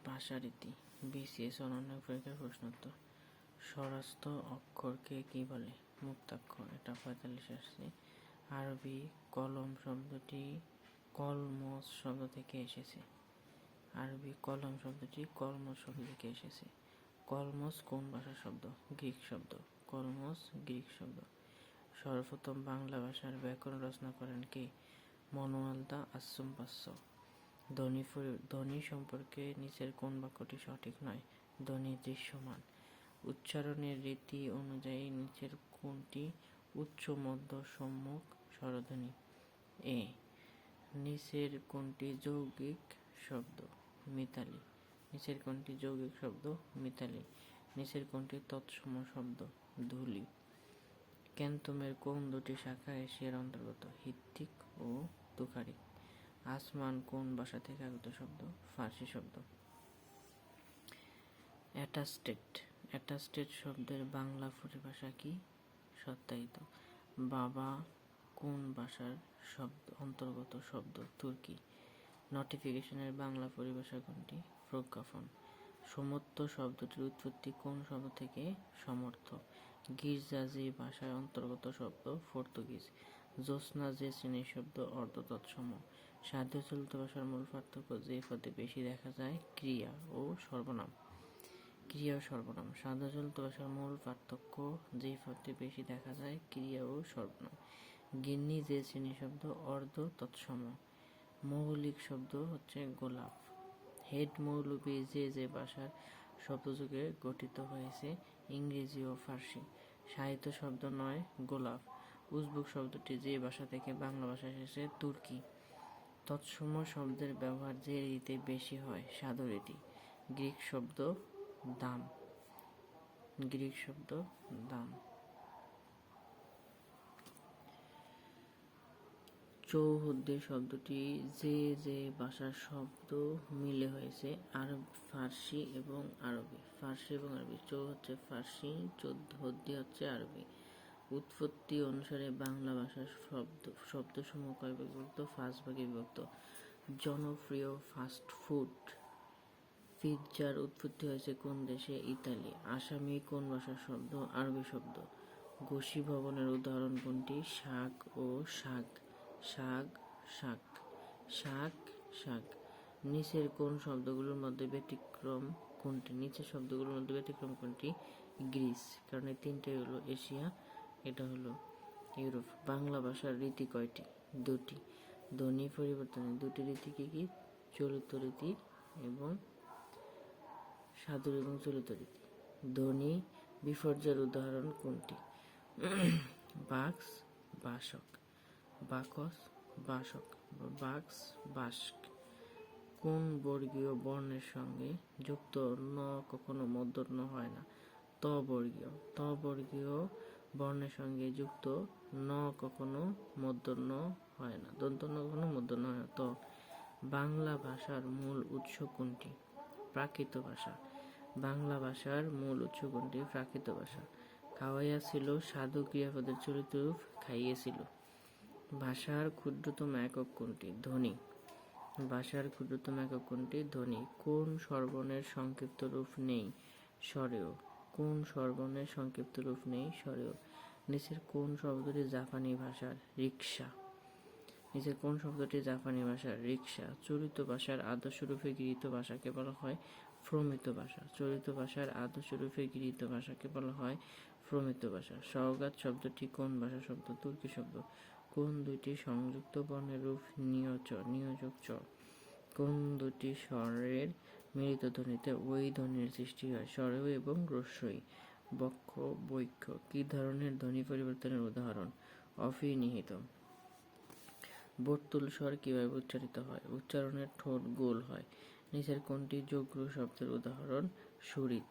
ভাষারীতি BCS অনন্য পরীক্ষার প্রশ্নোত্তর। স্বরস্থ অক্ষরকে কি বলে? মুক্তাক্ষর। এটা 45 আসছে। আরবি কলম শব্দটি কলমস শব্দ থেকে এসেছে। আরবি কলম শব্দটি কলমস শব্দ থেকে এসেছে। কলমস কোন ভাষার শব্দ? গ্রিক শব্দ। কলমস গ্রিক শব্দ। সর্বপ্রথম বাংলা ভাষার ব্যাকরণ রচনা করেন কে? মনোয়াল দা আশ্চম্পাশ্য। ধ্বনি সম্পর্কে নিচের কোন বাক্যটি সঠিক নয়? ধ্বনি দৃশ্যমান। উচ্চারণের রীতি অনুযায়ী নিচের কোনটি উচ্চ মধ্য সম্মুখ স্বরধ্বনি? এ। নিচের কোনটি যৌগিক শব্দ? মিতালি। নিচের কোনটি যৌগিক শব্দ? মিতালি। নিচের কোনটি তৎসম শব্দ? ধূলি। ক্যান্তমের কোন দুটি শাখা এশিয়ার অন্তর্গত? হিত্তিক ও তুখারিক। আসমান কোন ভাষা থেকে আগত শব্দ? ফার্সি শব্দ। অ্যাটাস্টেড শব্দের বাংলা পরিভাষা কি? সত্যায়িত। বাবা কোন ভাষার অন্তর্গত শব্দ? তুর্কি। নোটিফিকেশনের বাংলা পরিভাষা কোনটি? প্রজ্ঞাপন। সমর্থ শব্দটির উৎপত্তি কোন শব্দ থেকে? সমর্থ। গির্জা যে ভাষার অন্তর্গত শব্দ? পর্তুগিজ। জ্যোৎস্না যে শ্রেণীর শব্দ? অর্ধ তৎসম। সাধ্য চলিত ভাষার মূল পার্থক্য যে পদে বেশি দেখা যায়? ক্রিয়া ও সর্বনাম। ক্রিয়া ও সর্বনাম। সাধ্য চলিত ভাষার মূল পার্থক্য যে পদে বেশি দেখা যায়? ক্রিয়া ও সর্বনাম। গিন্নি যে শ্রেণীর শব্দ? অর্ধ তৎসম। মৌলিক শব্দ হচ্ছে গোলাপ। হেড মৌলবী যে ভাষার শব্দযুগে গঠিত হয়েছে? ইংরেজি ও ফার্সি। সাহিত্য শব্দ নয়, গোলাপ। উজবুক শব্দটি যে ভাষা থেকে বাংলা ভাষা এসেছে? তুর্কি। তৎসম শব্দের ব্যবহার যে রীতিতে বেশি হয়? সাধু রীতি। গ্রিক শব্দ দাম। গ্রিক শব্দ দাম। চৌহদ্দি শব্দটি যে ভাষার শব্দ মিলে হয়েছে? ফার্সি এবং আরবি। ফার্সি এবং আরবি। চৌ হচ্ছে ফার্সি, চৌহদ্দি হচ্ছে আরবি। উৎপত্তি অনুসারে বাংলা ভাষার শব্দসমূহ কয় ভাগে বিভক্ত? 5 ভাগে বিভক্ত। জনপ্রিয় ফাস্ট ফুড। পিৎজার উৎপত্তি হয়েছে কোন দেশে? ইতালি। আসামি কোন ভাষার শব্দ? আরবি শব্দ। গোসি ভবনের উদাহরণ কোনটি? শাক ও শাক। শাক শাক শাক শাক। নিচের কোন শব্দগুলোর মধ্যে ব্যতিক্রম কোনটি? নিচের শব্দগুলোর মধ্যে ব্যতিক্রম কোনটি? গ্রিস, কারণ এই তিনটাই হলো এশিয়া, এটা হলো ইউরোপ। বাংলা ভাষার রীতি কয়টি? 2টি। ধ্বনি পরিবর্তনের 2টি রীতি কি কি? চলিত রীতি এবং সাধু এবং চলিত রীতি। ধ্বনি বিপর্যয়ের উদাহরণ কোনটি? বাক্স বাসক। বাকস বাসক। বাক্স বাস্ক। কোন বর্গীয় বর্ণের সঙ্গে যুক্ত ন কখনো মূর্ধন্য হয় না? ত বর্গীয়। ত বর্গীয় বর্ণের সঙ্গে যুক্ত ন কখনো মূর্ধন্য হয় না। দন্ত ন কখনো মূর্ধন্য হয় না। ত। বাংলা ভাষার মূল উৎস কোনটি? প্রাকৃত ভাষা। বাংলা ভাষার মূল উৎস কোনটি? প্রাকৃত ভাষা। খাওয়াইয়া ছিল সাধু ক্রিয়াপদের চরিত রূপ খাইয়েছিল। ভাষার ক্ষুদ্রতম একক কোনটি? ধ্বনি। ভাষার ক্ষুদ্রতম একক কোনটি? ধ্বনি। কোন স্বরবর্ণের সংক্ষিপ্ত রূপ নেই? স্বরেয়। কোন স্বরবর্ণের সংক্ষিপ্ত রূপ নেই? স্বরেয়। নিচের কোন শব্দটি জাপানি ভাষার? রিকশা। নিচের কোন শব্দটি জাপানি ভাষার? রিকশা। চলিত ভাষার আদর্শরূপে গৃহীত ভাষাকে বলা হয় প্রমিত ভাষা। চলিত ভাষার আদর্শরূপে গৃহীত ভাষাকে বলা হয় প্রমিত ভাষা। সওগাত শব্দটি কোন ভাষা শব্দ? তুর্কি শব্দ। কোন দুইটি সংযুক্ত বর্ণের রূপ নিয়োজক চ? কোন দুটি স্বরের মিলিত ধ্বনিতে ওই ধ্বনির সৃষ্টি হয়? স্বরেয় এবং রস্যই। বক্ষ বৈক্ষ। কি ধরনের ধ্বনি পরিবর্তনের উদাহরণ? অভিনিহিত। বর্তুল স্বর কিভাবে উচ্চারিত হয়? উচ্চারণের ঠোঁট গোল হয়। নিচের কোনটি যোগ্য শব্দের উদাহরণ? সুরিত।